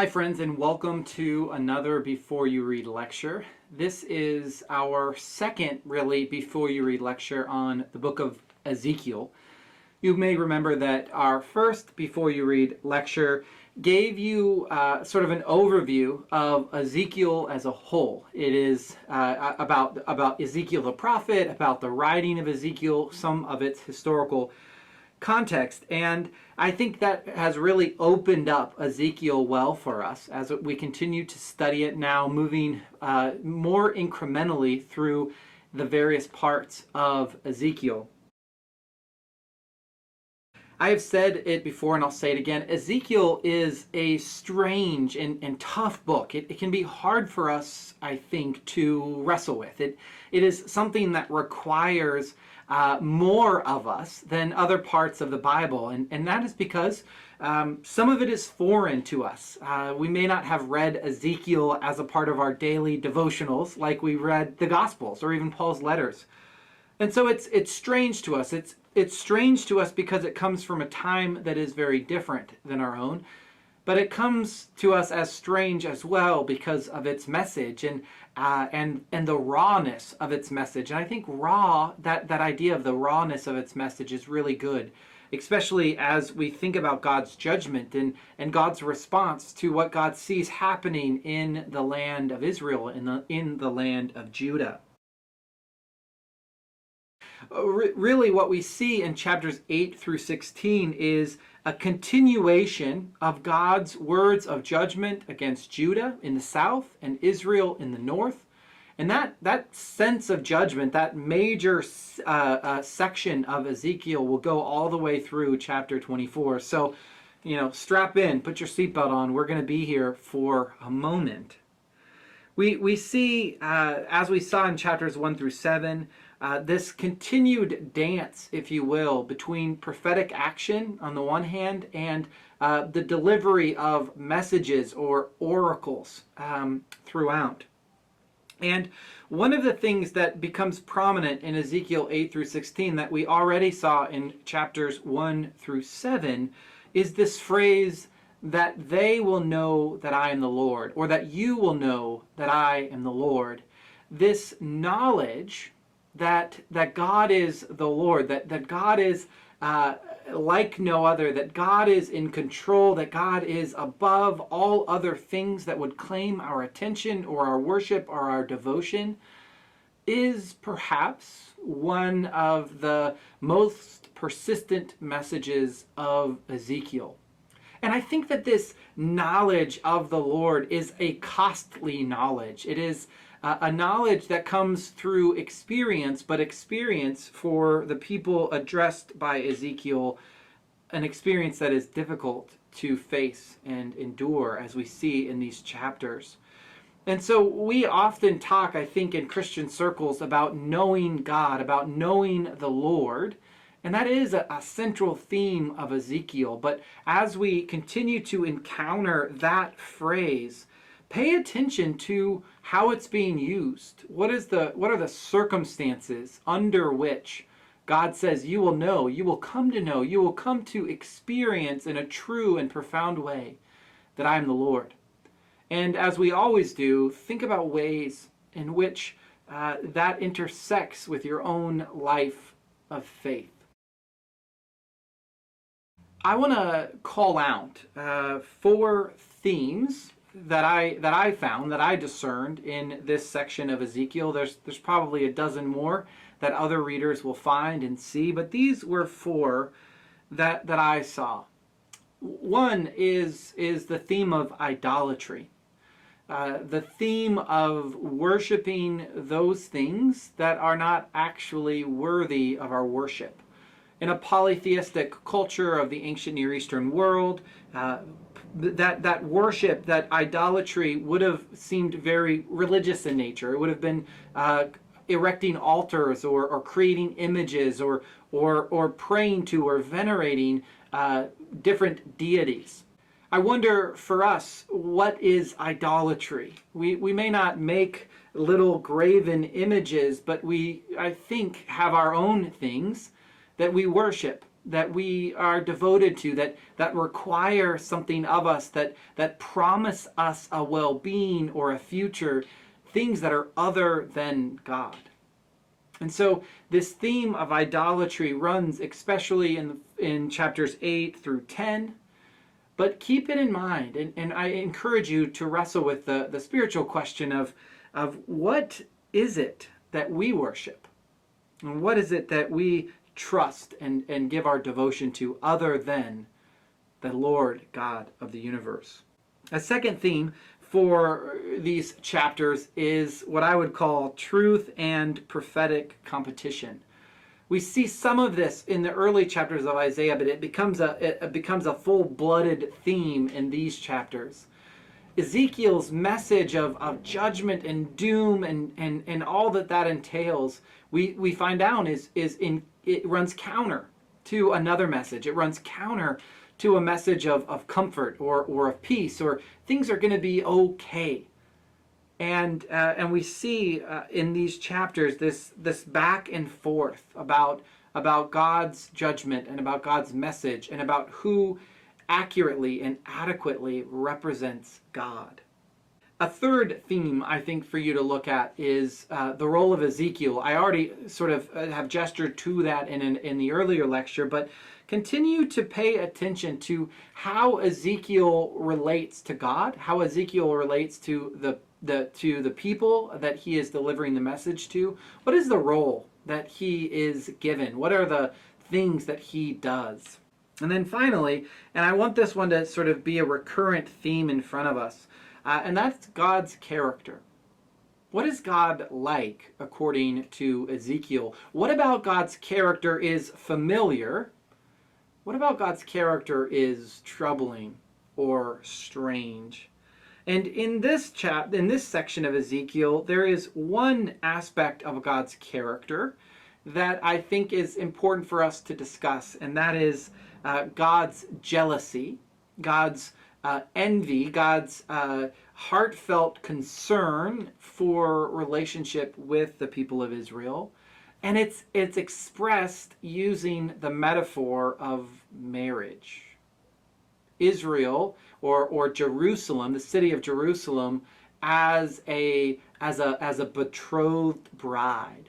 Hi friends, and welcome to another Before You Read lecture. This is our second, really, Before You Read lecture on the book of Ezekiel. You may remember that our first Before You Read lecture gave you sort of an overview of Ezekiel as a whole. It is about Ezekiel the prophet, about the writing of Ezekiel, some of its historical context, and I think that has really opened up Ezekiel well for us as we continue to study it now, moving more incrementally through the various parts of Ezekiel. I have said it before and I'll say it again. Ezekiel is a strange and tough book. It can be hard for us, I think, to wrestle with. It is something that requires more of us than other parts of the Bible. And that is because some of it is foreign to us. We may not have read Ezekiel as a part of our daily devotionals like we read the Gospels or even Paul's letters. And so it's strange to us. It's strange to us because it comes from a time that is very different than our own. But it comes to us as strange as well because of its message and the rawness of its message. And I think that idea of the rawness of its message is really good, especially as we think about God's judgment and God's response to what God sees happening in the land of Israel, in the land of Judah. Really, what we see in chapters 8 through 16 is a continuation of God's words of judgment against Judah in the south and Israel in the north. And that sense of judgment, that major section of Ezekiel will go all the way through chapter 24. So, strap in, put your seatbelt on. We're going to be here for a moment. We see, as we saw in chapters 1 through 7, this continued dance, if you will, between prophetic action on the one hand and the delivery of messages or oracles throughout. And one of the things that becomes prominent in Ezekiel 8 through 16 that we already saw in chapters 1 through 7 is this phrase that they will know that I am the Lord, or that you will know that I am the Lord. This knowledge that God is the Lord, that God is like no other, that God is in control, that God is above all other things that would claim our attention or our worship or our devotion, is perhaps one of the most persistent messages of Ezekiel. And I think that this knowledge of the Lord is a costly knowledge. It is a knowledge that comes through experience, but experience for the people addressed by Ezekiel, an experience that is difficult to face and endure, as we see in these chapters. And so we often talk, I think, in Christian circles about knowing God, about knowing the Lord. And that is a central theme of Ezekiel. But as we continue to encounter that phrase, pay attention to how it's being used. What are the circumstances under which God says you will know, you will come to know, you will come to experience in a true and profound way that I am the Lord. And as we always do, think about ways in which that intersects with your own life of faith. I want to call out 4 themes that I found, that I discerned in this section of Ezekiel. There's probably a dozen more that other readers will find and see, but these were 4 that I saw. One is the theme of idolatry. The theme of worshiping those things that are not actually worthy of our worship. In a polytheistic culture of the ancient Near Eastern world, that worship, that idolatry would have seemed very religious in nature. It would have been erecting altars or creating images or praying to or venerating different deities. I wonder for us, what is idolatry? We may not make little graven images, but we, I think, have our own things that we worship. that we are devoted to, that require something of us, that promise us a well-being or a future, things that are other than God. And so this theme of idolatry runs especially in chapters 8 through 10. But keep it in mind, and I encourage you to wrestle with the spiritual question of what is it that we worship? And what is it that we trust and give our devotion to other than the Lord God of the universe? A second theme for these chapters is what I would call truth and prophetic competition. We see some of this in the early chapters of Isaiah, but it becomes a full-blooded theme in these chapters. Ezekiel's message of judgment and doom and all that entails, we find out it runs counter to another message. It runs counter to a message of comfort or of peace, or things are going to be okay. And we see in these chapters this back and forth about God's judgment and about God's message and about who accurately and adequately represents God. A third theme, I think, for you to look at is the role of Ezekiel. I already sort of have gestured to that in the earlier lecture, but continue to pay attention to how Ezekiel relates to God, how Ezekiel relates to the people that he is delivering the message to. What is the role that he is given? What are the things that he does? And then finally, and I want this one to sort of be a recurrent theme in front of us, and that's God's character. What is God like according to Ezekiel? What about God's character is familiar? What about God's character is troubling or strange? And in this section of Ezekiel, there is one aspect of God's character that I think is important for us to discuss, and that is God's jealousy, God's envy, God's heartfelt concern for relationship with the people of Israel. And it's expressed using the metaphor of marriage. Israel or Jerusalem, the city of Jerusalem, as a betrothed bride,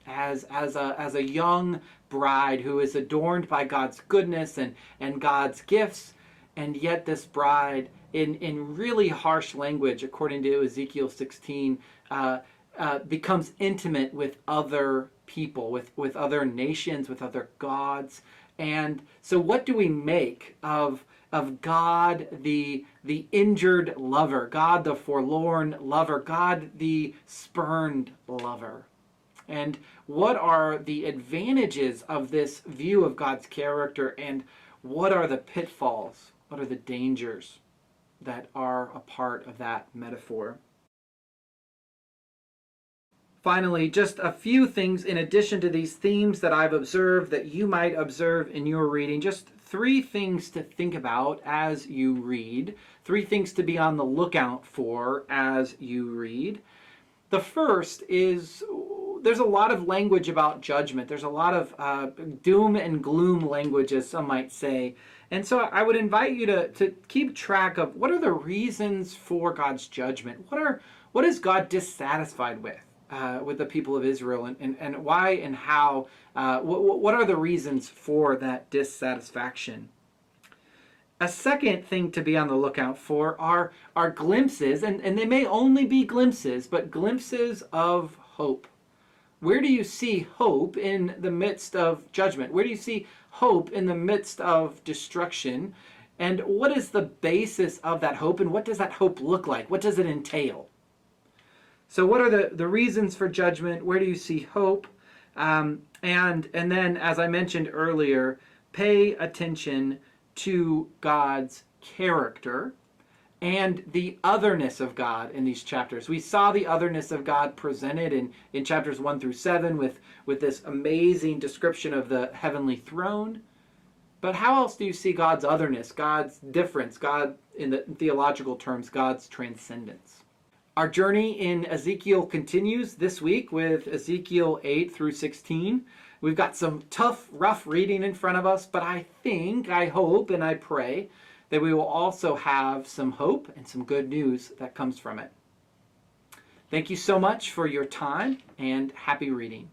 as a young bride who is adorned by God's goodness and God's gifts, and yet this bride, in really harsh language, according to Ezekiel 16, becomes intimate with other people, with other nations, with other gods. And so what do we make of God, the injured lover, God the forlorn lover, God the spurned lover? And what are the advantages of this view of God's character, and what are the pitfalls, what are the dangers that are a part of that metaphor? Finally, just a few things in addition to these themes that I've observed that you might observe in your reading. Just 3 things to think about as you read. 3 things to be on the lookout for as you read. The first is there's a lot of language about judgment. There's a lot of doom and gloom language, as some might say. And so I would invite you to keep track of what are the reasons for God's judgment. What is God dissatisfied with the people of Israel, and why and how? What are the reasons for that dissatisfaction? A second thing to be on the lookout for are glimpses, and they may only be glimpses, but glimpses of hope. Where do you see hope in the midst of judgment? Where do you see hope in the midst of destruction? And what is the basis of that hope, and what does that hope look like? What does it entail? So what are the reasons for judgment? Where do you see hope? And then, as I mentioned earlier, pay attention to God's character and the otherness of God in these chapters. We saw the otherness of God presented in chapters 1 through 7 with this amazing description of the heavenly throne. But how else do you see God's otherness, God's difference, God, in the theological terms, God's transcendence? Our journey in Ezekiel continues this week with Ezekiel 8 through 16. We've got some tough, rough reading in front of us, but I hope, and I pray that we will also have some hope and some good news that comes from it. Thank you so much for your time, and happy reading.